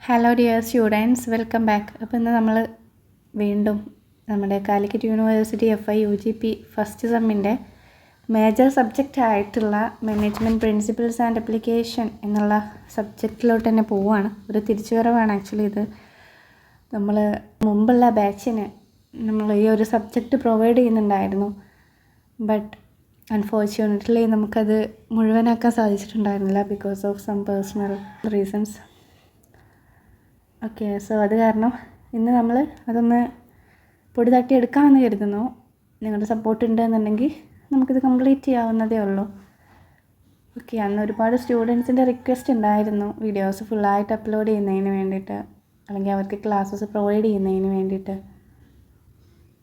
Hello dear students, welcome back. അപ്പോൾ ഇന്ന് നമ്മൾ വീണ്ടും നമ്മുടെ കാലിക്കറ്റ് യൂണിവേഴ്സിറ്റി FI/UGP ഫസ്റ്റ് സെമ്മിൻ്റെ മേജർ സബ്ജക്റ്റ് ആയിട്ടുള്ള മാനേജ്മെൻറ്റ് പ്രിൻസിപ്പിൾസ് ആൻഡ് അപ്ലിക്കേഷൻ എന്നുള്ള സബ്ജക്റ്റിലോട്ട് തന്നെ പോവുകയാണ്. ഒരു തിരിച്ചുവരവാണ് ആക്ച്വലി ഇത്. നമ്മൾ മുമ്പുള്ള ബാച്ചിന് നമ്മൾ ഈ ഒരു സബ്ജക്റ്റ് പ്രൊവൈഡ് ചെയ്യുന്നുണ്ടായിരുന്നു. ബട്ട് അൺഫോർച്യുനേറ്റ്ലി നമുക്കത് മുഴുവനാക്കാൻ സാധിച്ചിട്ടുണ്ടായിരുന്നില്ല because of some personal reasons. Okay, so അത് കാരണം ഇന്ന് നമ്മൾ അതൊന്ന് പൊടി തട്ടി എടുക്കാമെന്ന് കരുതുന്നു. നിങ്ങളുടെ സപ്പോർട്ട് ഉണ്ടെന്നുണ്ടെങ്കിൽ നമുക്കിത് കംപ്ലീറ്റ് ചെയ്യാവുന്നതേ ഉള്ളൂ. ഓക്കെ, അന്ന് ഒരുപാട് സ്റ്റുഡൻസിൻ്റെ റിക്വസ്റ്റ് ഉണ്ടായിരുന്നു വീഡിയോസ് ഫുള്ളായിട്ട് അപ്ലോഡ് ചെയ്യുന്നതിന് വേണ്ടിയിട്ട്, അല്ലെങ്കിൽ അവർക്ക് ക്ലാസ്സസ് പ്രൊവൈഡ് ചെയ്യുന്നതിന് വേണ്ടിയിട്ട്.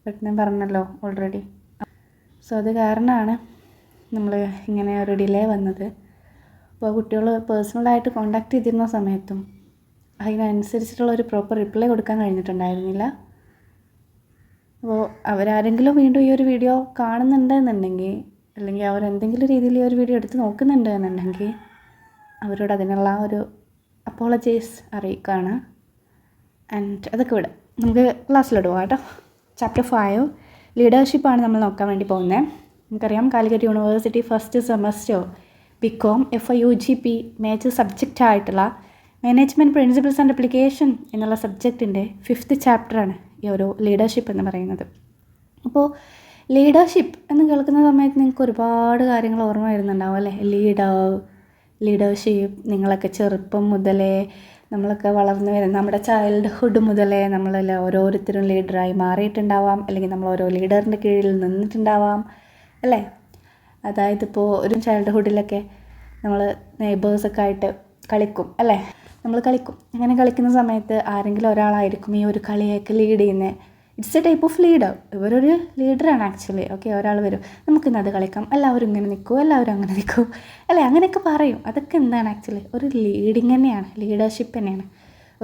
ബട്ട് ഞാൻ പറഞ്ഞല്ലോ ഓൾറെഡി. സോ അത് കാരണമാണ് നമ്മൾ ഇങ്ങനെ ഒരു ഡിലേ വന്നത്. അപ്പോൾ കുട്ടികൾ പേഴ്സണലായിട്ട് കോണ്ടാക്ട് ചെയ്തിരുന്ന സമയത്തും അതിനനുസരിച്ചിട്ടുള്ള ഒരു പ്രോപ്പർ റിപ്ലൈ കൊടുക്കാൻ കഴിഞ്ഞിട്ടുണ്ടായിരുന്നില്ല. അപ്പോൾ അവരാരെങ്കിലും വീണ്ടും ഈ ഒരു വീഡിയോ കാണുന്നുണ്ടെന്നുണ്ടെങ്കിൽ, അല്ലെങ്കിൽ അവരെന്തെങ്കിലും രീതിയിൽ ഈ ഒരു വീഡിയോ എടുത്ത് നോക്കുന്നുണ്ട് എന്നുണ്ടെങ്കിൽ അവരോട് അതിനുള്ള ഒരു അപ്പോളജൈസ് അറിയിക്കുകയാണ്. ആൻഡ് അതൊക്കെ വിടാം, നമുക്ക് ക്ലാസ്സിലിടുക കേട്ടോ. ചാപ്റ്റർ 5 ലീഡർഷിപ്പാണ് നമ്മൾ നോക്കാൻ വേണ്ടി പോകുന്നത്. നമുക്കറിയാം Calicut university first semester BCom FI/UGP major subject ആയിട്ടുള്ള മാനേജ്മെൻറ്റ് പ്രിൻസിപ്പിൾസ് ആൻഡ് അപ്ലിക്കേഷൻ എന്നുള്ള സബ്ജക്റ്റിൻ്റെ 5th ചാപ്റ്ററാണ് ഈ ഒരു ലീഡർഷിപ്പ് എന്ന് പറയുന്നത്. അപ്പോൾ ലീഡർഷിപ്പ് എന്ന് കേൾക്കുന്ന സമയത്ത് നിങ്ങൾക്ക് ഒരുപാട് കാര്യങ്ങൾ ഓർമ്മ വരുന്നുണ്ടാവും അല്ലേ? ലീഡർഷിപ്പ് നിങ്ങളൊക്കെ ചെറുപ്പം മുതലേ, നമ്മളൊക്കെ വളർന്നു വരുന്ന നമ്മുടെ ചൈൽഡ്ഹുഡ് മുതലേ നമ്മളെല്ലാം ഓരോരുത്തരും ലീഡറായി മാറിയിട്ടുണ്ടാവാം, അല്ലെങ്കിൽ നമ്മൾ ഓരോ ലീഡറിൻ്റെ കീഴിൽ നിന്നിട്ടുണ്ടാവാം അല്ലേ? അതായത് ഇപ്പോൾ ഒരു ചൈൽഡ്ഹുഡിലൊക്കെ നമ്മൾ നെയ്ബേഴ്സൊക്കെ ആയിട്ട് കളിക്കും അല്ലേ? നമ്മൾ കളിക്കും. അങ്ങനെ കളിക്കുന്ന സമയത്ത് ആരെങ്കിലും ഒരാളായിരിക്കും ഈ ഒരു കളിയൊക്കെ ലീഡ് ചെയ്യുന്നത്. It's A type of leader. ഇവരൊരു ലീഡറാണ് ആക്ച്വലി. ഓക്കെ, ഒരാൾ വരും, നമുക്കിന്നത് കളിക്കാം, എല്ലാവരും ഇങ്ങനെ നിൽക്കും, എല്ലാവരും അങ്ങനെ നിൽക്കും അല്ലേ? അങ്ങനെയൊക്കെ പറയും. അതൊക്കെ എന്താണ് ആക്ച്വലി ഒരു ലീഡിങ് തന്നെയാണ്, ലീഡർഷിപ്പ് തന്നെയാണ്.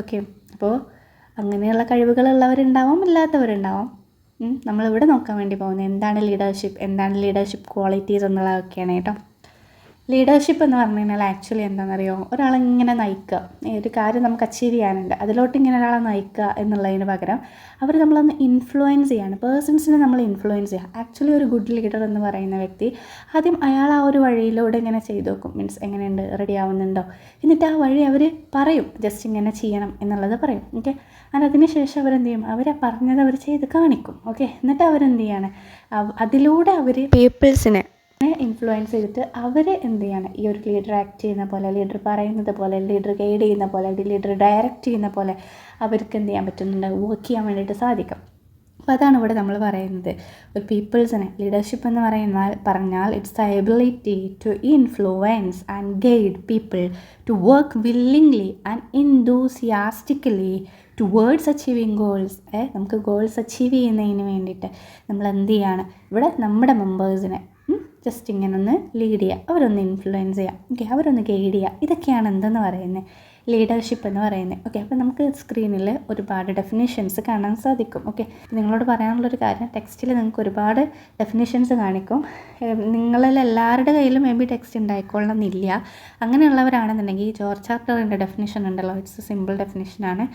ഓക്കെ, അപ്പോൾ അങ്ങനെയുള്ള കഴിവുകളുള്ളവരുണ്ടാവും, ഇല്ലാത്തവരുണ്ടാവും. നമ്മളിവിടെ നോക്കാൻ വേണ്ടി പോകുന്നത് എന്താണ് ലീഡർഷിപ്പ് ക്വാളിറ്റീസ് എന്നുള്ളതൊക്കെയാണ് കേട്ടോ. ലീഡർഷിപ്പ് എന്ന് പറഞ്ഞു കഴിഞ്ഞാൽ ആക്ച്വലി എന്താണെന്നറിയോ? ഒരാളിങ്ങനെ നയിക്കുക, ഒരു കാര്യം നമുക്ക് അച്ചീവ് ചെയ്യാനുണ്ട്, അതിലോട്ട് ഇങ്ങനെ ഒരാളെ നയിക്കുക എന്നുള്ളതിന് പകരം അവർ നമ്മളൊന്ന് ഇൻഫ്ലുവൻസ് ചെയ്യാണ്, പേഴ്സൺസിനെ നമ്മൾ ഇൻഫ്ലുവൻസ് ചെയ്യുക. ആക്ച്വലി ഒരു ഗുഡ് ലീഡർ എന്ന് പറയുന്ന വ്യക്തി ആദ്യം അയാൾ ആ ഒരു വഴിയിലൂടെ ഇങ്ങനെ ചെയ്ത് നോക്കും. മീൻസ് എങ്ങനെയുണ്ട്, റെഡി ആവുന്നുണ്ടോ, എന്നിട്ട് ആ വഴി അവർ പറയും, ജസ്റ്റ് ഇങ്ങനെ ചെയ്യണം എന്നുള്ളത് പറയും. ഓക്കെ, അതിന് ശേഷം അവരെന്ത് ചെയ്യും? അവരെ പറഞ്ഞത് അവർ ചെയ്ത് കാണിക്കും. ഓക്കെ, എന്നിട്ട് അവരെന്ത് ചെയ്യാണ്? അതിലൂടെ അവർ പീപ്പിൾസിനെ ഇൻഫ്ലുവൻസ് ചെയ്തിട്ട് അവർ എന്ത് ചെയ്യാണ്? ഈ ഒരു ലീഡർ ആക്ട് ചെയ്യുന്ന പോലെ, ലീഡർ പറയുന്നത് പോലെ, ലീഡർ ഗൈഡ് ചെയ്യുന്ന പോലെ, ലീഡർ ഡയറക്റ്റ് ചെയ്യുന്ന പോലെ അവർക്ക് എന്ത് ചെയ്യാൻ പറ്റുന്നുണ്ട്? വർക്ക് ചെയ്യാൻ വേണ്ടിയിട്ട് സാധിക്കും. അപ്പോൾ അതാണ് ഇവിടെ നമ്മൾ പറയുന്നത്. ഒരു പീപ്പിൾസിനെ ലീഡർഷിപ്പ് എന്ന് പറഞ്ഞാൽ it's the ability to influence and guide people to work willingly and enthusiastically towards achieving goals. നമുക്ക് ഗോൾസ് അച്ചീവ് ചെയ്യുന്നതിന് വേണ്ടിയിട്ട് നമ്മൾ എന്ത് ചെയ്യാണ്? ഇവിടെ നമ്മുടെ മെമ്പേഴ്സിനെ ജസ്റ്റ് ഇങ്ങനെ ഒന്ന് ലീഡ് ചെയ്യുക, അവരൊന്ന് ഇൻഫ്ലുവൻസ് ചെയ്യുക, ഓക്കെ, അവരൊന്ന് ഗൈഡ് ചെയ്യുക. ഇതൊക്കെയാണ് എന്തെന്ന് പറയുന്നത്? ലീഡർഷിപ്പ് എന്ന് പറയുന്നത്. ഓക്കെ, അപ്പോൾ നമുക്ക് സ്ക്രീനിൽ ഒരുപാട് ഡെഫിനിഷൻസ് കാണാൻ സാധിക്കും. ഓക്കെ, നിങ്ങളോട് പറയാനുള്ളൊരു കാര്യം, ടെക്സ്റ്റിൽ നിങ്ങൾക്ക് ഒരുപാട് ഡെഫിനിഷൻസ് കാണിക്കും. നിങ്ങളിൽ എല്ലാവരുടെ കയ്യിലും മേ ബി ടെക്സ്റ്റ് ഉണ്ടായിക്കൊള്ളണമെന്നില്ല. അങ്ങനെയുള്ളവരാണെന്നുണ്ടെങ്കിൽ ജോർജ് ചാപ്റ്ററിൻ്റെ ഡെഫിനിഷൻ ഉണ്ടല്ലോ, ഇറ്റ്സ് എ സിമ്പിൾ ഡെഫിനിഷനാണ്.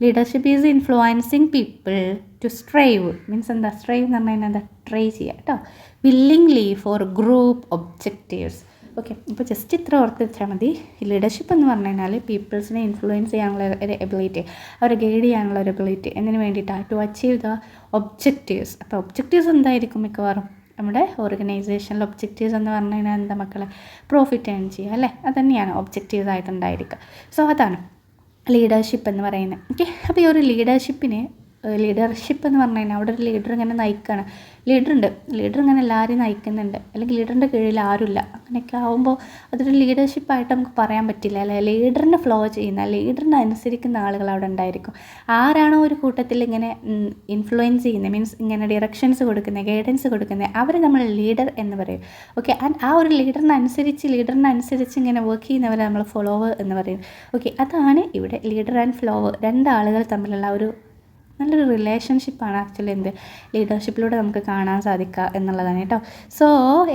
Leadership is influencing people to strive. Means എന്താ? സ്ട്രൈവ് എന്ന് പറഞ്ഞാൽ എന്താ? ട്രൈ ചെയ്യുക കേട്ടോ. Willingly for group objectives. Okay, ഇപ്പോൾ ജസ്റ്റ് ഇത്ര ഓർത്ത് വെച്ചാൽ മതി. ലീഡർഷിപ്പ് എന്ന് പറഞ്ഞു കഴിഞ്ഞാൽ പീപ്പിൾസിനെ ഇൻഫ്ലുവൻസ് ചെയ്യാനുള്ള ഒരു എബിലിറ്റി, അവരെ ഗൈഡ് ചെയ്യാനുള്ള ഒരു എബിലിറ്റി. എന്തിനു വേണ്ടിയിട്ടാണ്? To achieve the objectives. അപ്പോൾ ഒബ്ജക്റ്റീവ്സ് എന്തായിരിക്കും? മിക്കവാറും നമ്മുടെ ഓർഗനൈസേഷനിൽ ഒബ്ജക്റ്റീവ്സ് എന്ന് പറഞ്ഞു കഴിഞ്ഞാൽ എന്താ മക്കളെ? പ്രോഫിറ്റ് ഏൺ ചെയ്യുക അല്ലേ? അതുതന്നെയാണ് ഒബ്ജക്റ്റീവ്സ് ആയിട്ടുണ്ടായിരിക്കുക. സോ അതാണ് ലീഡർഷിപ്പ് എന്ന് പറയുന്നത്. ഓക്കെ, അപ്പോൾ ഈ ഒരു ലീഡർഷിപ്പ് എന്ന് പറഞ്ഞു കഴിഞ്ഞാൽ അവിടെ ഒരു ലീഡർ ഇങ്ങനെ നയിക്കുകയാണ്. ലീഡർ ഇങ്ങനെ എല്ലാവരെയും നയിക്കുന്നുണ്ട്, അല്ലെങ്കിൽ ലീഡറിൻ്റെ കീഴിൽ ആരുമില്ല. അങ്ങനെയൊക്കെ ആകുമ്പോൾ അതൊരു ലീഡർഷിപ്പായിട്ട് നമുക്ക് പറയാൻ പറ്റില്ല അല്ലേ? ലീഡറിനെ ഫ്ലോ ചെയ്യുന്ന, ലീഡറിനെ അനുസരിക്കുന്ന ആളുകൾ അവിടെ ഉണ്ടായിരിക്കും. ആരാണോ ഒരു കൂട്ടത്തിൽ ഇങ്ങനെ ഇൻഫ്ലുവൻസ് ചെയ്യുന്നത്, മീൻസ് ഇങ്ങനെ ഡിറക്ഷൻസ് കൊടുക്കുന്നത്, ഗൈഡൻസ് കൊടുക്കുന്നത്, അവർ നമ്മൾ ലീഡർ എന്ന് പറയും. ഓക്കെ, ആൻഡ് ആ ഒരു ലീഡറിനനുസരിച്ച് ഇങ്ങനെ വർക്ക് ചെയ്യുന്നവരെ നമ്മൾ ഫോളോവർ എന്ന് പറയും. ഓക്കെ, അതാണ് ഇവിടെ ലീഡർ ആൻഡ് ഫോളോവർ, രണ്ടാളുകൾ തമ്മിലുള്ള ഒരു നല്ലൊരു റിലേഷൻഷിപ്പാണ് ആക്ച്വലി ലീഡർഷിപ്പിലൂടെ നമുക്ക് കാണാൻ സാധിക്കുക എന്നുള്ളതാണ് കേട്ടോ. സോ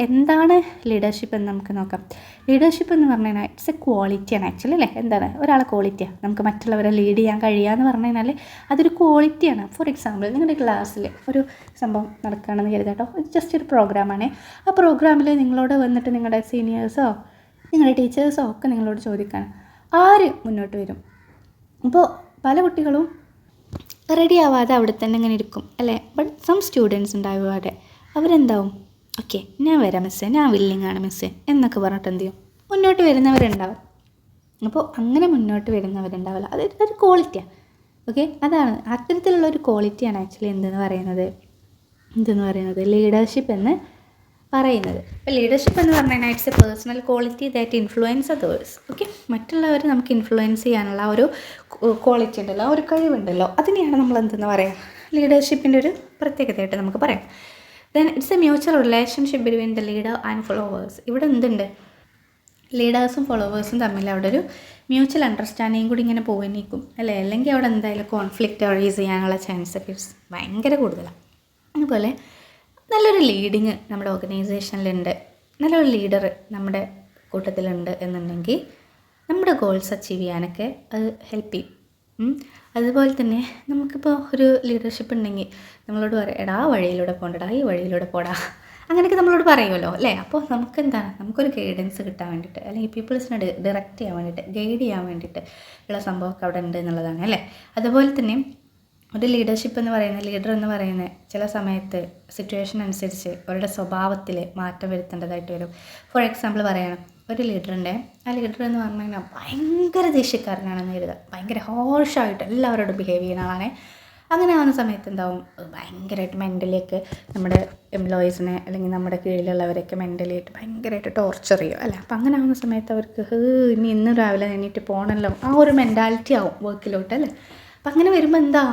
എന്താണ് ലീഡർഷിപ്പ് എന്ന് നമുക്ക് നോക്കാം. ലീഡർഷിപ്പ് എന്ന് പറഞ്ഞു കഴിഞ്ഞാൽ ഇറ്റ്സ് എ ക്വാളിറ്റിയാണ് ആക്ച്വലി അല്ലേ. എന്താണ് ഒരാളെ ക്വാളിറ്റിയാണ്, നമുക്ക് മറ്റുള്ളവരെ ലീഡ് ചെയ്യാൻ കഴിയുക എന്ന് പറഞ്ഞു കഴിഞ്ഞാൽ അതൊരു ക്വാളിറ്റിയാണ്. ഫോർ എക്സാമ്പിൾ നിങ്ങളുടെ ക്ലാസ്സിൽ ഒരു സംഭവം നടക്കുകയാണെന്ന് കരുതാം കേട്ടോ, ജസ്റ്റ് ഒരു പ്രോഗ്രാമാണ്. ആ പ്രോഗ്രാമിൽ നിങ്ങളോട് വന്നിട്ട് നിങ്ങളുടെ സീനിയേഴ്സോ നിങ്ങളുടെ ടീച്ചേഴ്സോ ഒക്കെ നിങ്ങളോട് ചോദിക്കുകയാണ് ആര് മുന്നോട്ട് വരും. അപ്പോൾ പല കുട്ടികളും റെഡി ആവാതെ അവിടെ തന്നെ ഇങ്ങനെ ഇരിക്കും അല്ലേ. ബട്ട് സം സ്റ്റുഡൻസ് ഉണ്ടാവും അവിടെ, അവരെന്താവും, ഓക്കെ ഞാൻ വരാം മിസ്സേ, ഞാൻ വില്ലിങ്ങാണ് മിസ്സേ എന്നൊക്കെ പറഞ്ഞിട്ട് എന്ത് ചെയ്യും, മുന്നോട്ട് വരുന്നവരുണ്ടാവും. അപ്പോൾ അങ്ങനെ മുന്നോട്ട് വരുന്നവരുണ്ടാവില്ല, അതൊരു ക്വാളിറ്റിയാണ്. ഓക്കെ, അതാണ് അത്തരത്തിലുള്ളൊരു ക്വാളിറ്റിയാണ് ആക്ച്വലി എന്തെന്ന് പറയുന്നത് ലീഡർഷിപ്പ് എന്ന് പറയുന്നത്. അപ്പോൾ ലീഡർഷിപ്പ് എന്ന് പറഞ്ഞു കഴിഞ്ഞാൽ it's A personal quality that influence others. Okay, മറ്റുള്ളവർ നമുക്ക് ഇൻഫ്ലുവൻസ് ചെയ്യാനുള്ള ഒരു ക്വാളിറ്റി ഉണ്ടല്ലോ, ഒരു കഴിവുണ്ടല്ലോ, അതിനെയാണ് നമ്മൾ എന്തെന്ന് പറയുക, ലീഡർഷിപ്പിൻ്റെ ഒരു പ്രത്യേകതയായിട്ട് നമുക്ക് പറയാം. Then it's A mutual relationship between the leader and followers. ഇവിടെ എന്തുണ്ട്, ലീഡേഴ്സും ഫോളോവേഴ്സും തമ്മിൽ അവിടെ ഒരു മ്യൂച്വൽ അണ്ടർസ്റ്റാൻഡിങ് കൂടി ഇങ്ങനെ പോയി നിൽക്കും അല്ലേ. അല്ലെങ്കിൽ അവിടെ എന്തായാലും കോൺഫ്ലിക്റ്റ് അറൈസ് ചെയ്യാനുള്ള ചാൻസൊക്കെ ഭയങ്കര കൂടുതലാണ്. അതുപോലെ നല്ലൊരു ലീഡിങ് നമ്മുടെ ഓർഗനൈസേഷനിലുണ്ട്, നല്ലൊരു ലീഡർ നമ്മുടെ കൂട്ടത്തിലുണ്ട് എന്നുണ്ടെങ്കിൽ നമ്മുടെ ഗോൾസ് അച്ചീവ് ചെയ്യാനൊക്കെ അത് ഹെൽപ്പ് ചെയ്യും. അതുപോലെ തന്നെ നമുക്കിപ്പോൾ ഒരു ലീഡർഷിപ്പ് ഉണ്ടെങ്കിൽ നമ്മളോട് പറയാം, എടാ ആ വഴിയിലൂടെ പോകണ്ടടാ, ഈ വഴിയിലൂടെ പോടാ, അങ്ങനെയൊക്കെ നമ്മളോട് പറയുമല്ലോ അല്ലേ. അപ്പോൾ നമുക്കൊരു ഗൈഡൻസ് കിട്ടാൻ വേണ്ടിയിട്ട്, അല്ലെങ്കിൽ പീപ്പിൾസിനെ ഡയറക്റ്റ് ചെയ്യാൻ വേണ്ടിയിട്ട്, ഗൈഡ് ചെയ്യാൻ വേണ്ടിയിട്ട് ഉള്ള സംഭവമൊക്കെ അവിടെ ഉണ്ട് എന്നുള്ളതാണ് അല്ലേ. അതുപോലെ തന്നെ ഒരു ലീഡർഷിപ്പ് എന്ന് പറയുന്നത്, ലീഡർ എന്ന് പറയുന്നത് ചില സമയത്ത് സിറ്റുവേഷൻ അനുസരിച്ച് അവരുടെ സ്വഭാവത്തിൽ മാറ്റം വരുത്തേണ്ടതായിട്ട് വരും. ഫോർ എക്സാമ്പിൾ പറയുകയാണ്, ഒരു ലീഡറിൻ്റെ ആ ലീഡർ എന്ന് പറഞ്ഞു കഴിഞ്ഞാൽ ഭയങ്കര ദേഷ്യക്കാരനാണെന്ന് കരുതുക, ഭയങ്കര ഹോർഷായിട്ട് എല്ലാവരോടും ബിഹേവ് ചെയ്യുന്ന ആളാണ്. അങ്ങനെ ആവുന്ന സമയത്ത് എന്താവും, ഭയങ്കരമായിട്ട് മെൻ്റലിയൊക്കെ നമ്മുടെ എംപ്ലോയീസിനെ അല്ലെങ്കിൽ നമ്മുടെ കീഴിലുള്ളവരൊക്കെ മെൻ്റലിയായിട്ട് ഭയങ്കരമായിട്ട് ടോർച്ചർ ചെയ്യും അല്ലേ. അപ്പം അങ്ങനെ ആവുന്ന സമയത്ത് അവർക്ക് ഇനി ഇന്ന് രാവിലെ എണീറ്റ് പോകണമല്ലോ, ആ ഒരു മെൻറ്റാലിറ്റി ആവും വർക്കിലോട്ട് അല്ലേ. അപ്പം അങ്ങനെ വരുമ്പോൾ എന്താ,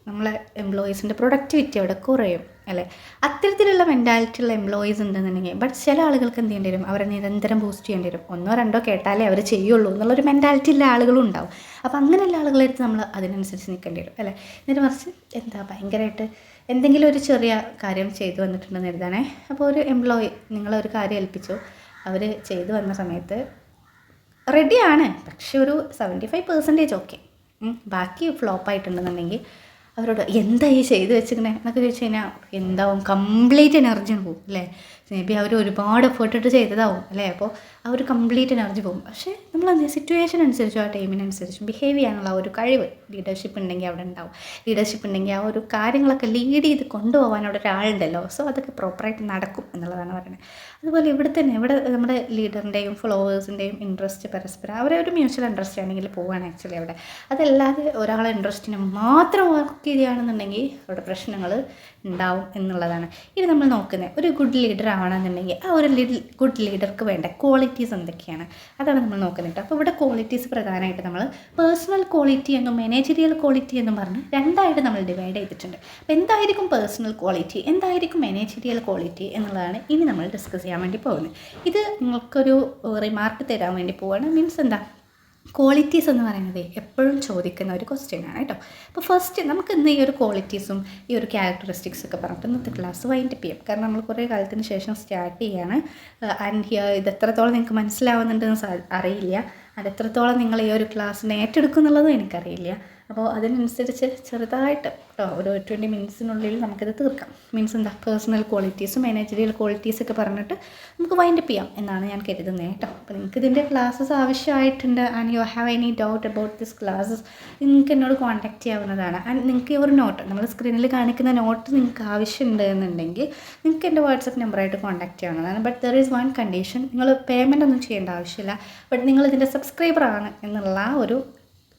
നമ്മളെ എംപ്ലോയീസിൻ്റെ പ്രൊഡക്ടിവിറ്റി അവിടെ കുറയും അല്ലേ. അത്തരത്തിലുള്ള മെൻറ്റാലിറ്റി ഉള്ള എംപ്ലോയീസ് ഉണ്ടെന്നുണ്ടെങ്കിൽ, ബട്ട് ചില ആളുകൾക്ക് എന്ത് ചെയ്യേണ്ടി വരും, അവരെ നിരന്തരം ബൂസ്റ്റ് ചെയ്യേണ്ടി വരും, ഒന്നോ രണ്ടോ കേട്ടാലേ അവർ ചെയ്യുള്ളൂ എന്നുള്ളൊരു മെൻറ്റാലിറ്റി ഉള്ള ആളുകളും ഉണ്ടാവും. അപ്പോൾ അങ്ങനെയുള്ള ആളുകളെടുത്ത് നമ്മൾ അതിനനുസരിച്ച് നിൽക്കേണ്ടി വരും അല്ലേ. നേരെ മറിച്ച് ഭയങ്കരമായിട്ട് എന്തെങ്കിലും ഒരു ചെറിയ കാര്യം ചെയ്തു വന്നിട്ടുണ്ടെന്ന് എഴുതാനേ, അപ്പോൾ ഒരു എംപ്ലോയി നിങ്ങളൊരു കാര്യം ഏൽപ്പിച്ചു, അവർ ചെയ്തു വന്ന സമയത്ത് റെഡിയാണ്, പക്ഷെ ഒരു 75% ഓക്കെ, ബാക്കി ഫ്ലോപ്പായിട്ടുണ്ടെന്നുണ്ടെങ്കിൽ അവരോട് എന്താ ഈ ചെയ്ത് വെച്ചിരിക്കണേ എന്നൊക്കെ ചോദിച്ചു കഴിഞ്ഞാൽ എന്താവും, കംപ്ലീറ്റ് എനർജിയാണ് പോകും അല്ലേ. മേ ബി അവർ ഒരുപാട് എഫേർട്ട് ഇട്ട് ചെയ്തതാവും അല്ലേ. അപ്പോൾ ആ ഒരു കംപ്ലീറ്റ് എനർജി പോകും. പക്ഷേ നമ്മൾ സിറ്റുവേഷൻ അനുസരിച്ചും ആ ടൈമിനനുസരിച്ചും ബിഹേവ് ചെയ്യാനുള്ള ഒരു കഴിവ് ലീഡർഷിപ്പ് ഉണ്ടെങ്കിൽ അവിടെ ഉണ്ടാവും. ലീഡർഷിപ്പ് ഉണ്ടെങ്കിൽ ആ ഒരു കാര്യങ്ങളൊക്കെ ലീഡ് ചെയ്ത് കൊണ്ടുപോകാൻ അവിടെ ഒരാളുണ്ടല്ലോ. സോ അതൊക്കെ പ്രോപ്പറായിട്ട് നടക്കും എന്നുള്ളതാണ് പറയുന്നത്. അതുപോലെ ഇവിടെ നമ്മുടെ ലീഡറിൻ്റെയും ഫോളോവേഴ്സിൻ്റെയും ഇൻട്രസ്റ്റ് പരസ്പരം അവരെ ഒരു മ്യൂച്വൽ അണ്ടർസ്റ്റാൻഡിങ്ങിൽ പോവുകയാണ് ആക്ച്വലി അവിടെ. അതല്ലാതെ ഒരാളെ ഇൻട്രസ്റ്റിന് മാത്രം വർക്ക് ചെയ്യുകയാണെന്നുണ്ടെങ്കിൽ അവിടെ പ്രശ്നങ്ങൾ ഉണ്ടാവും എന്നുള്ളതാണ്. ഇനി നമ്മൾ നോക്കുന്നത് ഒരു ഗുഡ് ലീഡർ ആവണമെന്നുണ്ടെങ്കിൽ ആ ഒരു ഗുഡ് ലീഡർക്ക് വേണ്ട ക്വാളിറ്റീസ് എന്തൊക്കെയാണ്, അതാണ് നമ്മൾ നോക്കുന്നത്. അപ്പോൾ ഇവിടെ ക്വാളിറ്റീസ് പ്രധാനമായിട്ട് നമ്മൾ പേഴ്സണൽ ക്വാളിറ്റി എന്നും മാനേജറിയൽ ക്വാളിറ്റി എന്നും പറഞ്ഞ് രണ്ടായിട്ട് നമ്മൾ ഡിവൈഡ് ചെയ്തിട്ടുണ്ട്. അപ്പോൾ എന്തായിരിക്കും പേഴ്സണൽ ക്വാളിറ്റി, എന്തായിരിക്കും മാനേജറിയൽ ക്വാളിറ്റി എന്നുള്ളതാണ് ഇനി നമ്മൾ ഡിസ്കസ് ചെയ്യാൻ വേണ്ടി പോകുന്നത്. ഇത് നിങ്ങൾക്കൊരു റിമാർക്ക് തരാൻ വേണ്ടി പോവുകയാണ്. മീൻസ് എന്താ, ക്വാളിറ്റീസ് എന്ന് പറയുന്നത് എപ്പോഴും ചോദിക്കുന്ന ഒരു ക്വസ്റ്റ്യനാണ് കേട്ടോ. അപ്പോൾ ഫസ്റ്റ് നമുക്ക് ഇന്ന് ഈ ഒരു ക്വാളിറ്റീസും ഈ ഒരു ക്യാരക്ടറിസ്റ്റിക്സ് ഒക്കെ പറഞ്ഞിട്ട് ഇന്നത്തെ ക്ലാസ് വൈൻഡപ്പ് ചെയ്യും. കാരണം നമ്മൾ കുറേ കാലത്തിന് ശേഷം സ്റ്റാർട്ട് ചെയ്യാണ്. ആൻഡ് ഇത് എത്രത്തോളം നിങ്ങൾക്ക് മനസ്സിലാവുന്നുണ്ടെന്ന് അറിയില്ല, അതെത്രത്തോളം നിങ്ങൾ ഈ ഒരു ക്ലാസ്സിനെ ഏറ്റെടുക്കും എന്നുള്ളതും എനിക്കറിയില്ല. അപ്പോൾ അതിനനുസരിച്ച് ചെറുതായിട്ട് ഒരു 20 മിനിറ്റ്സിനുള്ളിൽ നമുക്കിത് തീർക്കാം. മീൻസ് എന്താ, പേഴ്സണൽ ക്വാളിറ്റീസും മാനേജറിയൽ ക്വാളിറ്റീസൊക്കെ പറഞ്ഞിട്ട് നമുക്ക് വൈൻഡപ്പ് ചെയ്യാം എന്നാണ് ഞാൻ കരുതുന്നത് കേട്ടോ. അപ്പോൾ നിങ്ങൾക്ക് ഇതിൻ്റെ ക്ലാസ്സസ് ആവശ്യമായിട്ടുണ്ട് and you have any doubt about this classes, നിങ്ങൾക്ക് എന്നോട് കോൺടാക്റ്റ് ചെയ്യാവുന്നതാണ്. ആൻഡ് നിങ്ങൾക്ക് ഒരു നോട്ട്, നമ്മൾ സ്ക്രീനിൽ കാണിക്കുന്ന നോട്ട് നിങ്ങൾക്ക് ആവശ്യമുണ്ട് എന്നുണ്ടെങ്കിൽ നിങ്ങൾക്ക് എൻ്റെ വാട്സപ്പ് നമ്പറായിട്ട് കോൺടാക്റ്റ് ചെയ്യാവുന്നതാണ്. But there is one condition, നിങ്ങൾ പേയ്മെൻ്റ് ഒന്നും ചെയ്യേണ്ട ആവശ്യമില്ല. ബട്ട് നിങ്ങൾ ഇതിൻ്റെ സബ്സ്ക്രൈബറാണ് എന്നുള്ള ഒരു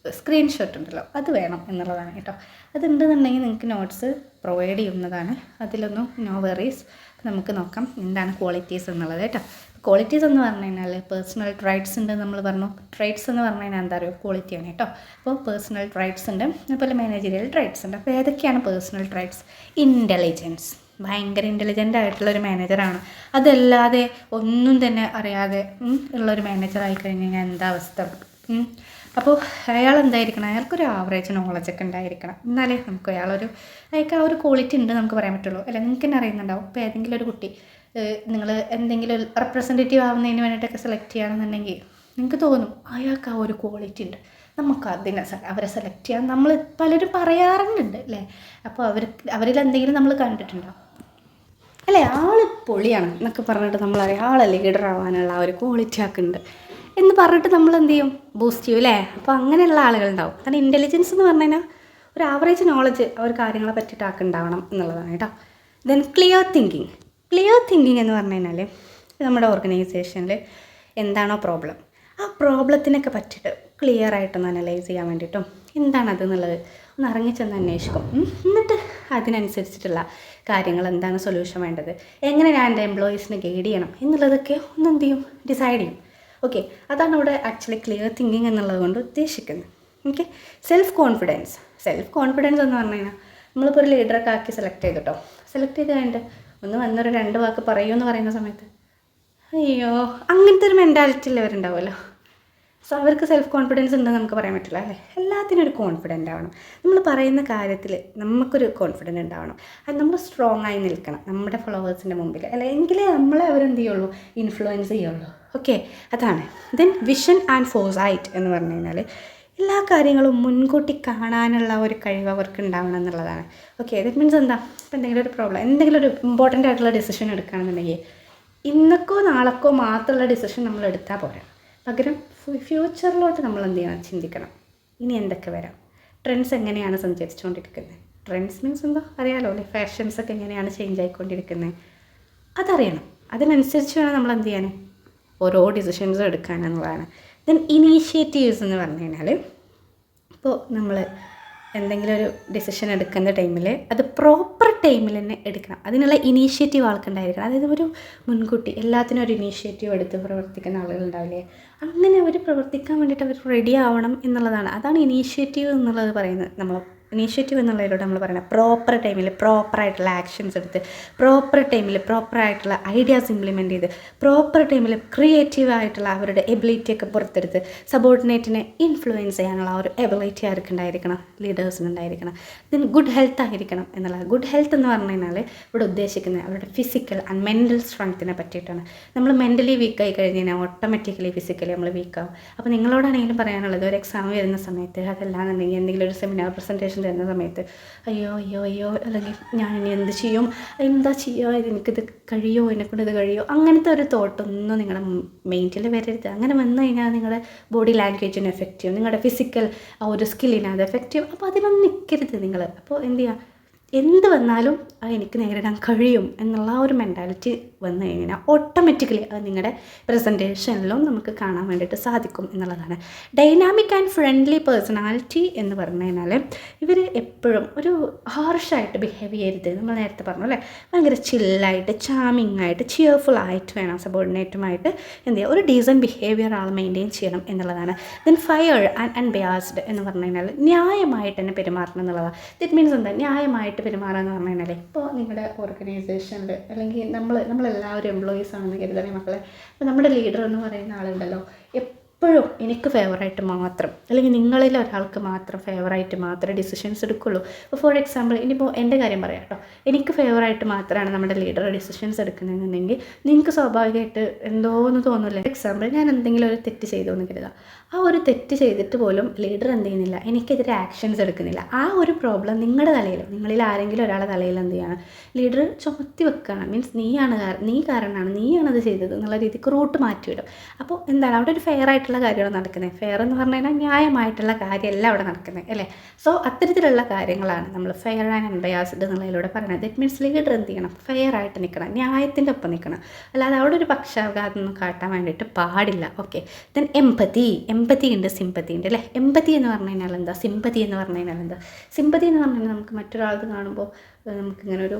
സ്ക്രീൻഷോട്ട് ഉണ്ടല്ലോ, അത് വേണം എന്നുള്ളതാണ് കേട്ടോ. അതുണ്ടെന്നുണ്ടെങ്കിൽ നിങ്ങൾക്ക് നോട്ട്സ് പ്രൊവൈഡ് ചെയ്യുന്നതാണ്, അതിലൊന്നും നോ വെറീസ്. നമുക്ക് നോക്കാം എന്താണ് ക്വാളിറ്റീസ് എന്നുള്ളത് കേട്ടോ. ക്വാളിറ്റീസ് എന്ന് പറഞ്ഞു കഴിഞ്ഞാൽ പേഴ്സണൽ ട്രൈറ്റ്സ് ഉണ്ട് നമ്മൾ പറഞ്ഞു. ട്രൈറ്റ്സ് എന്ന് പറഞ്ഞു കഴിഞ്ഞാൽ എന്താ പറയുക, ക്വാളിറ്റിയാണ് കേട്ടോ. അപ്പോൾ പേഴ്സണൽ ട്രൈറ്റ്സ് ഉണ്ട്, അതുപോലെ മാനേജറിയൽ ട്രൈറ്റ്സ് ഉണ്ട്. അപ്പോൾ ഏതൊക്കെയാണ് പേഴ്സണൽ ട്രൈറ്റ്സ്? ഇൻ്റലിജൻസ്, ഭയങ്കര ഇൻ്റലിജൻ്റ് ആയിട്ടുള്ളൊരു മാനേജറാണ്. അതല്ലാതെ ഒന്നും തന്നെ അറിയാതെ ഉള്ളൊരു മാനേജർ ആയിക്കഴിഞ്ഞ് കഴിഞ്ഞാൽ എന്താ അവസ്ഥ? അപ്പോൾ അയാൾ എന്തായിരിക്കണം, അയാൾക്കൊരു ആവറേജ് നോളജൊക്കെ ഉണ്ടായിരിക്കണം. എന്നാലേ നമുക്ക് അയാൾക്ക് ആ ഒരു ക്വാളിറ്റി ഉണ്ട് നമുക്ക് പറയാൻ പറ്റുള്ളൂ. അല്ല, നിങ്ങൾക്ക് തന്നെ അറിയുന്നുണ്ടാവും. ഇപ്പോൾ ഏതെങ്കിലും ഒരു കുട്ടി നിങ്ങൾ എന്തെങ്കിലും ഒരു റെപ്രസെൻറ്റേറ്റീവ് ആവുന്നതിന് വേണ്ടിയിട്ടൊക്കെ സെലക്ട് ചെയ്യുകയാണെന്നുണ്ടെങ്കിൽ നിങ്ങൾക്ക് തോന്നും അയാൾക്ക് ആ ഒരു ക്വാളിറ്റി ഉണ്ട്, നമുക്ക് അവരെ സെലക്ട് ചെയ്യാൻ നമ്മൾ പലരും പറയാറുണ്ട് അല്ലേ. അപ്പോൾ അവരിൽ എന്തെങ്കിലും നമ്മൾ കണ്ടിട്ടുണ്ടോ അല്ലേ, ആൾ പൊളിയാണ് എന്നൊക്കെ പറഞ്ഞിട്ട് നമ്മളറിയാം ആൾ ലീഡർ ആവാനുള്ള ആ ഒരു ക്വാളിറ്റി ആക്കുന്നുണ്ട് എന്ന് പറഞ്ഞിട്ട് നമ്മൾ എന്ത് ചെയ്യും, ബൂസ്റ്റ് ചെയ്യും അല്ലേ. അപ്പോൾ അങ്ങനെയുള്ള ആളുകളുണ്ടാവും. കാരണം ഇൻ്റലിജൻസ് എന്ന് പറഞ്ഞു കഴിഞ്ഞാൽ ഒരു ആവറേജ് നോളജ് ആ ഒരു കാര്യങ്ങളെ പറ്റിയിട്ട് ആക്കുണ്ടാവണം എന്നുള്ളതാണ് കേട്ടോ. ദെൻ ക്ലിയർ തിങ്കിങ് എന്ന് പറഞ്ഞു കഴിഞ്ഞാൽ നമ്മുടെ ഓർഗനൈസേഷനിൽ എന്താണോ പ്രോബ്ലം, ആ പ്രോബ്ലത്തിനൊക്കെ പറ്റിയിട്ട് ക്ലിയർ ആയിട്ടൊന്ന് അനലൈസ് ചെയ്യാൻ വേണ്ടിയിട്ടും എന്താണത് എന്നുള്ളത് ഒന്ന് ഇറങ്ങിച്ചെന്ന് അന്വേഷിക്കും. എന്നിട്ട് അതിനനുസരിച്ചിട്ടുള്ള കാര്യങ്ങൾ, എന്താണ് സൊല്യൂഷൻ വേണ്ടത്, എങ്ങനെ ഞാൻ എൻ്റെ എംപ്ലോയീസിനെ ഗൈഡ് ചെയ്യണം എന്നുള്ളതൊക്കെ ഒന്ന് എന്ത് ചെയ്യും, ഡിസൈഡ് ചെയ്യും. ഓക്കെ, അതാണ് ഇവിടെ ആക്ച്വലി ക്ലിയർ തിങ്കിങ് എന്നുള്ളത് കൊണ്ട് ഉദ്ദേശിക്കുന്നത്. ഓക്കെ, സെൽഫ് കോൺഫിഡൻസ് എന്ന് പറഞ്ഞു കഴിഞ്ഞാൽ നമ്മളിപ്പോൾ ഒരു ലീഡറൊക്കെ ആക്കി സെലക്ട് ചെയ്ത് കഴിഞ്ഞിട്ട് ഒന്ന് വന്നൊരു 2 വാക്ക് പറയുമെന്ന് പറയുന്ന സമയത്ത് അയ്യോ അങ്ങനത്തെ ഒരു മെൻറ്റാലിറ്റി ഉള്ളവരുണ്ടാവുമല്ലോ. സോ അവർക്ക് സെൽഫ് കോൺഫിഡൻസ് ഉണ്ടെന്ന് നമുക്ക് പറയാൻ പറ്റില്ല അല്ലേ. എല്ലാത്തിനും ഒരു കോൺഫിഡൻ്റ് ആവണം. നമ്മൾ പറയുന്ന കാര്യത്തിൽ നമുക്കൊരു കോൺഫിഡൻറ്റ് ഉണ്ടാവണം. അത് നമ്മൾ സ്ട്രോങ് ആയി നിൽക്കണം നമ്മുടെ ഫോളോവേഴ്സിൻ്റെ മുമ്പിൽ, അല്ല എങ്കിലേ നമ്മളെ അവരെന്ത് ചെയ്യുള്ളൂ, ഇൻഫ്ലുവൻസ് ചെയ്യുള്ളൂ. ഓക്കെ, അതാണ്. ദെൻ വിഷൻ ആൻഡ് ഫോർസൈറ്റ് എന്ന് പറഞ്ഞു കഴിഞ്ഞാൽ എല്ലാ കാര്യങ്ങളും മുൻകൂട്ടി കാണാനുള്ള ഒരു കഴിവ് അവർക്ക് ഉണ്ടാവണം എന്നുള്ളതാണ്. ഓക്കെ, ദറ്റ് മീൻസ് എന്താ, ഇപ്പോൾ എന്തെങ്കിലും ഒരു പ്രോബ്ലം, എന്തെങ്കിലും ഒരു ഇമ്പോർട്ടൻ്റ് ആയിട്ടുള്ള ഡിസിഷൻ എടുക്കുകയാണെന്നുണ്ടെങ്കിൽ ഇന്നക്കോ നാളെക്കോ മാത്രമുള്ള ഡിസിഷൻ നമ്മൾ എടുത്താൽ പോരാ. പകരം ഫ്യൂച്ചറിലോട്ട് നമ്മൾ എന്ത് ചെയ്യണം, ചിന്തിക്കണം. ഇനി എന്തൊക്കെ വരാം, ട്രെൻഡ്സ് എങ്ങനെയാണ് സഞ്ചരിച്ചുകൊണ്ടിരിക്കുന്നത്, ട്രെൻഡ്സ് മീൻസ് എന്താ അറിയാലോ അല്ലേ, ഫാഷൻസൊക്കെ എങ്ങനെയാണ് ചേഞ്ച് ആയിക്കൊണ്ടിരിക്കുന്നത്, അതറിയണം. അതിനനുസരിച്ച് വേണം നമ്മൾ എന്ത് ചെയ്യാൻ, ഓരോ ഡിസിഷൻസും എടുക്കാനെന്നുള്ളതാണ്. ദെൻ ഇനീഷ്യേറ്റീവ്സ് എന്ന് പറഞ്ഞു കഴിഞ്ഞാൽ ഇപ്പോൾ നമ്മൾ എന്തെങ്കിലും ഒരു ഡിസിഷൻ എടുക്കുന്ന ടൈമിൽ അത് പ്രോപ്പർ ടൈമിൽ തന്നെ എടുക്കണം. അതിനുള്ള ഇനീഷ്യേറ്റീവ് ആൾക്കുണ്ടായിരിക്കണം. അതായത് ഒരു മുൻകൂട്ടി എല്ലാത്തിനും ഒരു ഇനീഷ്യേറ്റീവ് എടുത്ത് പ്രവർത്തിക്കുന്ന ആളുകളുണ്ടാവില്ലേ, അങ്ങനെ അവർ പ്രവർത്തിക്കാൻ വേണ്ടിയിട്ട് അവർ റെഡി ആവണം എന്നുള്ളതാണ്. അതാണ് ഇനീഷ്യേറ്റീവ് എന്നുള്ളത് പറയുന്നത്. ഇനീഷ്യേറ്റീവ് എന്നുള്ളതിലൂടെ നമ്മൾ പറയുന്നത് പ്രോപ്പർ ടൈമിൽ പ്രോപ്പറായിട്ടുള്ള ആക്ഷൻസ് എടുത്ത്, പ്രോപ്പർ ടൈമിൽ പ്രോപ്പറായിട്ടുള്ള ഐഡിയാസ് ഇംപ്ലിമെൻറ്റ് ചെയ്ത്, പ്രോപ്പർ ടൈമിൽ ക്രിയേറ്റീവായിട്ടുള്ള അവരുടെ എബിലിറ്റിയൊക്കെ പുറത്തെടുത്ത് സബോർഡിനേറ്റിനെ ഇൻഫ്ലുവൻസ് ചെയ്യാനുള്ള ആ ഒരു എബിലിറ്റി ആർക്കുണ്ടായിരിക്കണം, ലീഡേഴ്സിനുണ്ടായിരിക്കണം. ഇതിന് ഗുഡ് ഹെൽത്ത് ആയിരിക്കണം എന്നുള്ളത്. ഗുഡ് ഹെൽത്ത് എന്ന് പറഞ്ഞു കഴിഞ്ഞാൽ ഇവിടെ ഉദ്ദേശിക്കുന്നത് അവരുടെ ഫിസിക്കൽ ആൻഡ് മെൻ്റൽ സ്ട്രെങ്ത്തിനെ പറ്റിയിട്ടാണ്. നമ്മൾ മെൻ്റലി വീക്കായി കഴിഞ്ഞ് കഴിഞ്ഞാൽ ഓട്ടോമാറ്റിക്കലി ഫിസിക്കലി നമ്മൾ വീക്കാവും. അപ്പോൾ നിങ്ങളോടാണെങ്കിലും പറയാനുള്ളത്, ഒരു എക്സാം വരുന്ന സമയത്ത് അതല്ലാന്നുണ്ടെങ്കിൽ എന്തെങ്കിലും ഒരു സെമിനാർ പ്രസൻറ്റേഷൻ തരുന്ന സമയത്ത് അയ്യോ അല്ലെങ്കിൽ ഞാൻ ഇനി എന്ത് ചെയ്യും, എന്താ ചെയ്യുക, എനിക്കിത് കഴിയുമോ, എന്നെക്കൊണ്ട് ഇത് കഴിയുമോ, അങ്ങനത്തെ ഒരു തോട്ടൊന്നും നിങ്ങളുടെ മൈൻഡിൽ വരരുത്. അങ്ങനെ വന്നു കഴിഞ്ഞാൽ നിങ്ങളുടെ ബോഡി ലാംഗ്വേജിന് എഫക്റ്റ് ചെയ്യും, നിങ്ങളുടെ ഫിസിക്കൽ ആ ഒരു സ്കില്ലിന് അത് എഫക്റ്റ് ചെയ്യും. അപ്പോൾ അതിനൊന്നും നിൽക്കരുത് നിങ്ങൾ. അപ്പോൾ എന്ത് ചെയ്യുക, എന്ത് വന്നാലും അത് എനിക്ക് നേരിടാൻ കഴിയും എന്നുള്ള ആ ഒരു മെൻറ്റാലിറ്റി വന്നു കഴിഞ്ഞാൽ ഓട്ടോമാറ്റിക്കലി അത് നിങ്ങളുടെ പ്രസൻറ്റേഷനിലും നമുക്ക് കാണാൻ വേണ്ടിയിട്ട് സാധിക്കും എന്നുള്ളതാണ്. ഡൈനാമിക് ആൻഡ് ഫ്രണ്ട്ലി പേഴ്സണാലിറ്റി എന്ന് പറഞ്ഞു കഴിഞ്ഞാൽ ഇവർ എപ്പോഴും ഒരു ഹാർഷായിട്ട് ബിഹേവ് ചെയ്യരുത്. നമ്മൾ നേരത്തെ പറഞ്ഞു അല്ലേ, ഭയങ്കര ചില്ലായിട്ട് ചാമിങ് ആയിട്ട് ചിയർഫുൾ ആയിട്ട് വേണം സബോർഡിനേറ്റുമായിട്ട് എന്ത് ചെയ്യുക, ഒരു ഡീസൻറ്റ് ബിഹേവിയർ ആൾ മെയിൻറ്റെയിൻ ചെയ്യണം എന്നുള്ളതാണ്. ദെൻ ഫയർ ആൻഡ് അൺബയാസ്ഡ് എന്ന് പറഞ്ഞു കഴിഞ്ഞാൽ ന്യായമായിട്ട് തന്നെ പെരുമാറണം എന്നുള്ളതാണ്. ദിറ്റ് മീൻസ് എന്താ, ന്യായമായിട്ട് പെരുമാറുക എന്ന് പറഞ്ഞു കഴിഞ്ഞാൽ ഇപ്പോൾ നിങ്ങളുടെ ഓർഗനൈസേഷനിൽ അല്ലെങ്കിൽ നമ്മളെല്ലാവരും എംപ്ലോയീസ് ആണെന്ന് കരുതണേ മക്കളെ. അപ്പോൾ നമ്മുടെ ലീഡർ എന്ന് പറയുന്ന ആളുണ്ടല്ലോ, എപ്പോഴും എനിക്ക് ഫേവറായിട്ട് മാത്രം അല്ലെങ്കിൽ നിങ്ങളിൽ ഒരാൾക്ക് മാത്രം ഫേവറായിട്ട് മാത്രമേ ഡിസിഷൻസ് എടുക്കുള്ളൂ. ഇപ്പോൾ ഫോർ എക്സാമ്പിൾ ഇനിയിപ്പോൾ എൻ്റെ കാര്യം പറയാം കേട്ടോ, എനിക്ക് ഫേവറായിട്ട് മാത്രമാണ് നമ്മുടെ ലീഡർ ഡിസിഷൻസ് എടുക്കുന്നതെന്നുണ്ടെങ്കിൽ നിങ്ങൾക്ക് സ്വാഭാവികമായിട്ട് എന്തോന്ന് തോന്നില്ല. എക്സാമ്പിൾ ഞാൻ എന്തെങ്കിലും ഒരു തെറ്റ് ചെയ്തു എന്ന് കരുതാം, ആ ഒരു തെറ്റ് ചെയ്തിട്ട് പോലും ലീഡർ എന്ത് ചെയ്യുന്നില്ല, എനിക്കെതിരെ ആക്ഷൻസ് എടുക്കുന്നില്ല. ആ ഒരു പ്രോബ്ലം നിങ്ങളുടെ തലയിൽ, നിങ്ങളിൽ ആരെങ്കിലും ഒരാളെ തലയിൽ എന്ത് ചെയ്യണം, ലീഡർ ചുമത്തി വെക്കുകയാണ്. മീൻസ് നീ കാരണമാണ്, നീയാണത് ചെയ്തത് എന്നുള്ള രീതിക്ക് റൂട്ട് മാറ്റിവിടും. അപ്പോൾ എന്താണ് അവിടെ ഒരു ഫെയർ ആയിട്ടുള്ള കാര്യമാണ് നടക്കുന്നത്. ഫെയർ എന്ന് പറഞ്ഞു കഴിഞ്ഞാൽ ന്യായമായിട്ടുള്ള കാര്യമല്ല അവിടെ നടക്കുന്നത് അല്ലേ. സോ അത്തരത്തിലുള്ള കാര്യങ്ങളാണ് നമ്മൾ ഫെയർ ആൻഡ് അൺബയാസ്ഡ് എന്നുള്ളതിലൂടെ പറയുന്നത്. ദറ്റ് മീൻസ് ലീഡർ എന്ത് ചെയ്യണം, ഫെയർ ആയിട്ട് നിൽക്കണം, ന്യായത്തിൻ്റെ ഒപ്പം നിൽക്കണം, അല്ലാതെ അവിടെ ഒരു പക്ഷാഘാതം കാട്ടാൻ വേണ്ടിയിട്ട് പാടില്ല. ഓക്കെ, ദെൻ എമ്പതി ഉണ്ട്, സിമ്പതി ഉണ്ട് അല്ലേ. എമ്പതി എന്ന് പറഞ്ഞു കഴിഞ്ഞാൽ എന്താ, സിമ്പതി എന്ന് പറഞ്ഞു കഴിഞ്ഞാൽ എന്താ. സിമ്പതി എന്ന് പറഞ്ഞു കഴിഞ്ഞാൽ നമുക്ക് മറ്റൊരാൾക്ക് കാണുമ്പോൾ നമുക്കിങ്ങനെ ഒരു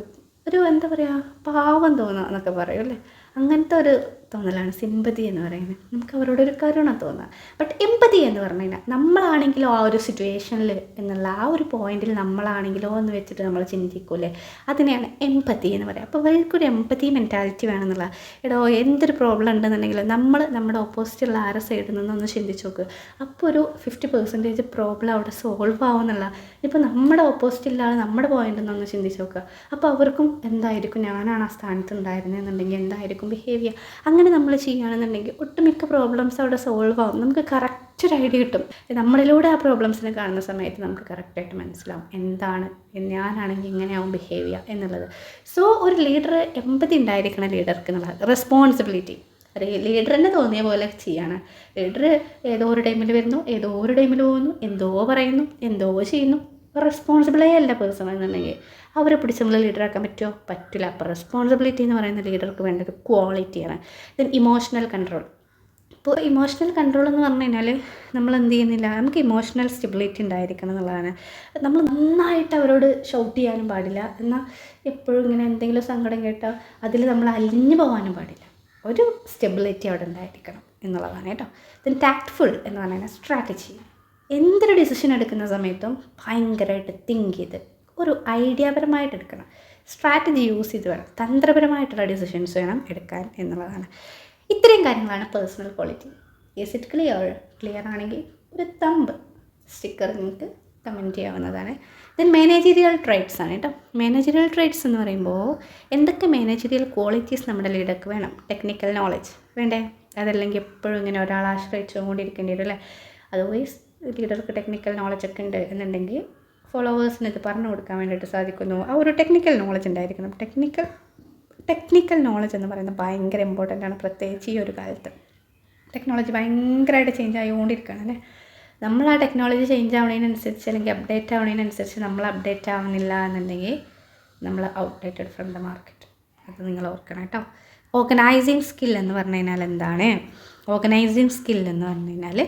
എന്താ പറയുക, പാവം തോന്നുക എന്നൊക്കെ പറയും അല്ലേ. അങ്ങനത്തെ ഒരു തോന്നലാണ് സിമ്പതി എന്ന് പറയുന്നത്. നമുക്ക് അവരോടൊരു കരുണ തോന്നുക. ബട്ട് എമ്പതി എന്ന് പറഞ്ഞു കഴിഞ്ഞാൽ നമ്മളാണെങ്കിലോ ആ ഒരു സിറ്റുവേഷനിൽ എന്നുള്ള ആ ഒരു പോയിന്റിൽ നമ്മളാണെങ്കിലോ എന്ന് വെച്ചിട്ട് നമ്മൾ ചിന്തിക്കൂലേ, അതിനെയാണ് എമ്പതി എന്ന് പറയുക. അപ്പോൾ അവർക്കൊരു എമ്പതി മെൻറ്റാലിറ്റി വേണമെന്നുള്ള. എടോ എന്തൊരു പ്രോബ്ലം ഉണ്ടെന്നുണ്ടെങ്കിൽ നമ്മൾ നമ്മുടെ ഓപ്പോസിറ്റുള്ള ആരെ സൈഡിൽ നിന്നൊന്ന് ചിന്തിച്ച് നോക്കുക. അപ്പോൾ ഒരു 50% പ്രോബ്ലം അവിടെ സോൾവ് ആവുമെന്നുള്ള. ഇപ്പോൾ നമ്മുടെ ഓപ്പോസിറ്റുള്ള ആൾ നമ്മുടെ പോയിന്റിൽ നിന്നൊന്ന് ചിന്തിച്ച് നോക്കുക. അപ്പോൾ അവർക്കും എന്തായിരിക്കും, ഞാനാണ് ആ സ്ഥാനത്ത് ഉണ്ടായിരുന്നതെന്നുണ്ടെങ്കിൽ എന്തായിരിക്കും ബിഹേവിയർ. അങ്ങനെ നമ്മൾ ചെയ്യുകയാണെന്നുണ്ടെങ്കിൽ ഒട്ടുമിക്ക പ്രോബ്ലംസ് അവിടെ സോൾവ് ആവും. നമുക്ക് കറക്റ്റ് ഒരു ഐഡിയ കിട്ടും. നമ്മളിലൂടെ ആ പ്രോബ്ലംസിനെ കാണുന്ന സമയത്ത് നമുക്ക് കറക്റ്റായിട്ട് മനസ്സിലാവും എന്താണ് ഞാനാണെങ്കിൽ ഇങ്ങനെയാവും ബിഹേവിയർ എന്നുള്ളത്. സോ ഒരു ലീഡർ എമ്പതി ഉണ്ടായിരിക്കണം ലീഡർക്ക് എന്നുള്ളത്. റെസ്പോൺസിബിലിറ്റി ലീഡർ തന്നെ തോന്നിയ പോലെ ചെയ്യാണ്. ലീഡർ ഏതോ ഒരു ടൈമിൽ വരുന്നു, ഏതോ ഒരു ടൈമിൽ പോകുന്നു, എന്തോ പറയുന്നു, എന്തോ ചെയ്യുന്നു. റെസ്പോൺസിബിളേ അല്ല പേഴ്സൺ എന്നുണ്ടെങ്കിൽ അവരെ പിടിച്ച് നമ്മൾ ലീഡറാക്കാൻ പറ്റുമോ? പറ്റില്ല. അപ്പോൾ റെസ്പോൺസിബിലിറ്റി എന്ന് പറയുന്ന ലീഡർക്ക് വേണ്ട ഒരു ക്വാളിറ്റിയാണ്. Then emotional control. ഇപ്പോൾ ഇമോഷണൽ കൺട്രോൾ എന്ന് പറഞ്ഞു കഴിഞ്ഞാൽ നമ്മൾ എന്ത് ചെയ്യുന്നില്ല, നമുക്ക് ഇമോഷണൽ സ്റ്റെബിലിറ്റി ഉണ്ടായിരിക്കണം എന്നുള്ളതാണ്. നമ്മൾ നന്നായിട്ട് അവരോട് ഷൗട്ട് ചെയ്യാനും പാടില്ല, എന്നാൽ എപ്പോഴും ഇങ്ങനെ എന്തെങ്കിലും സങ്കടം കേട്ടാൽ അതിൽ നമ്മൾ അലിഞ്ഞു പോകാനും പാടില്ല. ഒരു സ്റ്റെബിലിറ്റി അവിടെ ഉണ്ടായിരിക്കണം എന്നുള്ളതാണ് കേട്ടോ. ദെൻ ടാക്ട്ഫുൾ എന്ന് പറഞ്ഞാൽ സ്ട്രാറ്റജി. എന്തൊരു ഡിസിഷൻ എടുക്കുന്ന സമയത്തും ഭയങ്കരമായിട്ട് തിങ്ക് ചെയ്ത് ഒരു ഐഡിയാപരമായിട്ട് എടുക്കണം. സ്ട്രാറ്റജി യൂസ് ചെയ്ത് വേണം, തന്ത്രപരമായിട്ടുള്ള ഡിസിഷൻസ് വേണം എടുക്കാൻ എന്നുള്ളതാണ്. ഇത്രയും കാര്യങ്ങളാണ് personal quality. Is it clear ആണെങ്കിൽ ഒരു തമ്പ് സ്റ്റിക്കർ നിങ്ങൾക്ക് കമൻറ്റ് ചെയ്യാവുന്നതാണ്. ദെൻ മാനേജീരിയൽ ട്രൈറ്റ്സ് ആണ് കേട്ടോ. മാനേജീരിയൽ ട്രൈറ്റ്സ് എന്ന് പറയുമ്പോൾ എന്തൊക്കെ മാനേജീരിയൽ ക്വാളിറ്റീസ് നമ്മുടെ ലീഡർക്ക് വേണം? ടെക്നിക്കൽ നോളജ് വേണ്ടേ? അതല്ലെങ്കിൽ എപ്പോഴും ഇങ്ങനെ ഒരാളെ ആശ്രയിച്ചുകൊണ്ടിരിക്കേണ്ടി വരും അല്ലേ? അതർവൈസ് ലീഡർക്ക് ടെക്നിക്കൽ നോളജൊക്കെ ഉണ്ട് എന്നുണ്ടെങ്കിൽ ഫോളോവേഴ്സിന് ഇത് പറഞ്ഞു കൊടുക്കാൻ വേണ്ടിയിട്ട് സാധിക്കുന്നു. ആ ഒരു ടെക്നിക്കൽ നോളജ് ഉണ്ടായിരിക്കണം. ടെക്നിക്കൽ നോളജ് എന്ന് പറയുന്നത് ഭയങ്കര ഇമ്പോർട്ടൻ്റ് ആണ്, പ്രത്യേകിച്ച് ഈ ഒരു കാലത്ത്. ടെക്നോളജി ഭയങ്കരമായിട്ട് ചേഞ്ച് ആയിക്കൊണ്ടിരിക്കുകയാണ് അല്ലേ? നമ്മൾ ആ ടെക്നോളജി ചേഞ്ച് ആവുന്നതിനനുസരിച്ച് അല്ലെങ്കിൽ അപ്ഡേറ്റ് ആവുന്നതിനനുസരിച്ച് നമ്മൾ അപ്ഡേറ്റ് ആവുന്നില്ല എന്നുണ്ടെങ്കിൽ നമ്മൾ ഔട്ട്ഡേറ്റഡ് ഫ്രം ദ മാർക്കറ്റ്. അത് നിങ്ങൾ ഓർക്കണം കേട്ടോ. ഓർഗനൈസിങ് സ്കിൽ എന്ന് പറഞ്ഞു കഴിഞ്ഞാൽ എന്താണ്? ഓർഗനൈസിങ് സ്കിൽ എന്ന് പറഞ്ഞു കഴിഞ്ഞാൽ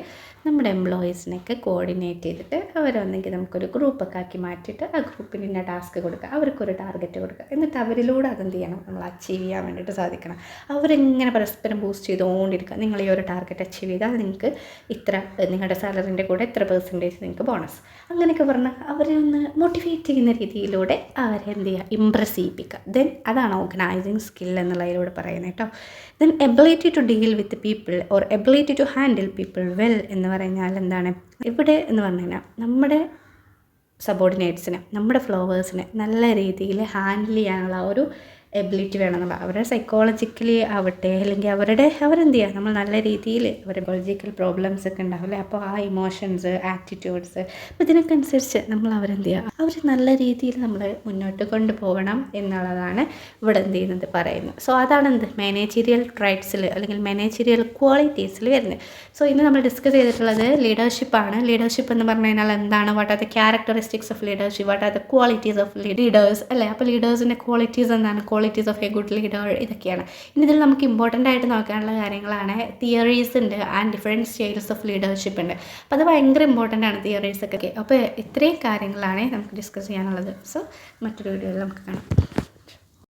നമ്മുടെ എംപ്ലോയീസിനെയൊക്കെ കോർഡിനേറ്റ് ചെയ്തിട്ട് അവരൊന്നെങ്കിൽ നമുക്കൊരു ഗ്രൂപ്പൊക്കെ ആക്കി മാറ്റിയിട്ട് ആ ഗ്രൂപ്പിന് ഇന്ന ടാസ്ക് കൊടുക്കുക, അവർക്കൊരു ടാർഗറ്റ് കൊടുക്കുക. എന്നിട്ട് അവരിലൂടെ അതെന്ത് ചെയ്യണം, നമ്മൾ അച്ചീവ് ചെയ്യാൻ വേണ്ടിയിട്ട് സാധിക്കണം. അവരെങ്ങനെ പരസ്പരം ബൂസ്റ്റ് ചെയ്തുകൊണ്ടിരിക്കുക. നിങ്ങൾ ഈ ഒരു ടാർഗറ്റ് അച്ചീവ് ചെയ്താൽ നിങ്ങൾക്ക് ഇത്ര, നിങ്ങളുടെ സാലറിൻ്റെ കൂടെ ഇത്ര പെർസെൻറ്റേജ് നിങ്ങൾക്ക് ബോണസ്, അങ്ങനെയൊക്കെ പറഞ്ഞാൽ അവരെ ഒന്ന് മോട്ടിവേറ്റ് ചെയ്യുന്ന രീതിയിലൂടെ അവരെ എന്ത് ചെയ്യുക, ഇമ്പ്രസ് ചെയ്യിപ്പിക്കുക. ദെൻ അതാണ് ഓർഗനൈസിങ് സ്കിൽ എന്നുള്ളതിലൂടെ പറയുന്നത് കേട്ടോ. Then ability to deal with people or ability to handle people well എന്ന് പറഞ്ഞാൽ എന്താണ്? ഇവിടെ എന്ന് പറഞ്ഞു കഴിഞ്ഞാൽ നമ്മുടെ സബോർഡിനേറ്റ്സിനെ, നമ്മുടെ ഫ്ലോവേഴ്സിനെ നല്ല രീതിയിൽ ഹാൻഡിൽ ചെയ്യാനുള്ള ഒരു എബിലിറ്റി വേണമെന്നുള്ള. അവരുടെ സൈക്കോളജിക്കലി ആവട്ടെ അല്ലെങ്കിൽ അവരെന്ത് ചെയ്യുക, നമ്മൾ നല്ല രീതിയിൽ അവരുടെ ബയോളജിക്കൽ പ്രോബ്ലംസ് ഒക്കെ ഉണ്ടാവില്ലേ, അപ്പോൾ ആ ഇമോഷൻസ്, ആറ്റിറ്റ്യൂഡ്സ്, അപ്പോൾ ഇതിനൊക്കെ അനുസരിച്ച് നമ്മൾ അവരെന്ത് ചെയ്യുക, അവർ നല്ല രീതിയിൽ നമ്മൾ മുന്നോട്ട് കൊണ്ടുപോകണം എന്നുള്ളതാണ് ഇവിടെ എന്ത് ചെയ്യുന്നത് പറയുന്നത്. സോ അതാണ് എന്ത് മാനേജീരിയൽ ട്രൈറ്റ്സിൽ അല്ലെങ്കിൽ മാനേജീരിയൽ ക്വാളിറ്റീസിൽ വരുന്നത്. സോ ഇന്ന് നമ്മൾ ഡിസ്കസ് ചെയ്തിട്ടുള്ളത് ലീഡർഷിപ്പാണ്. ലീഡർഷിപ്പ് എന്ന് പറഞ്ഞു കഴിഞ്ഞാൽ എന്താണ്? What are the characteristics of leadership, what are the qualities of leaders അല്ലേ? അപ്പോൾ ലീഡേഴ്സിൻ്റെ ക്വാളിറ്റീസ് എന്താണ്? Qualities of A good leader ഇതൊക്കെയാണ്. ഇനി ഇതിൽ നമുക്ക് ഇമ്പോർട്ടൻ്റ് ആയിട്ട് നോക്കാനുള്ള കാര്യങ്ങളാണ്. തിയറീസ് ഉണ്ട് and different styles of leadership ഉണ്ട്. അപ്പോൾ അത് ഭയങ്കര ഇമ്പോർട്ടൻ്റ് ആണ് തിയറീസൊക്കെ. അപ്പോൾ ഇത്രയും കാര്യങ്ങളാണ് നമുക്ക് ഡിസ്കസ് ചെയ്യാനുള്ളത്. സോ മറ്റൊരു വീഡിയോയിൽ നമുക്ക് കാണാം.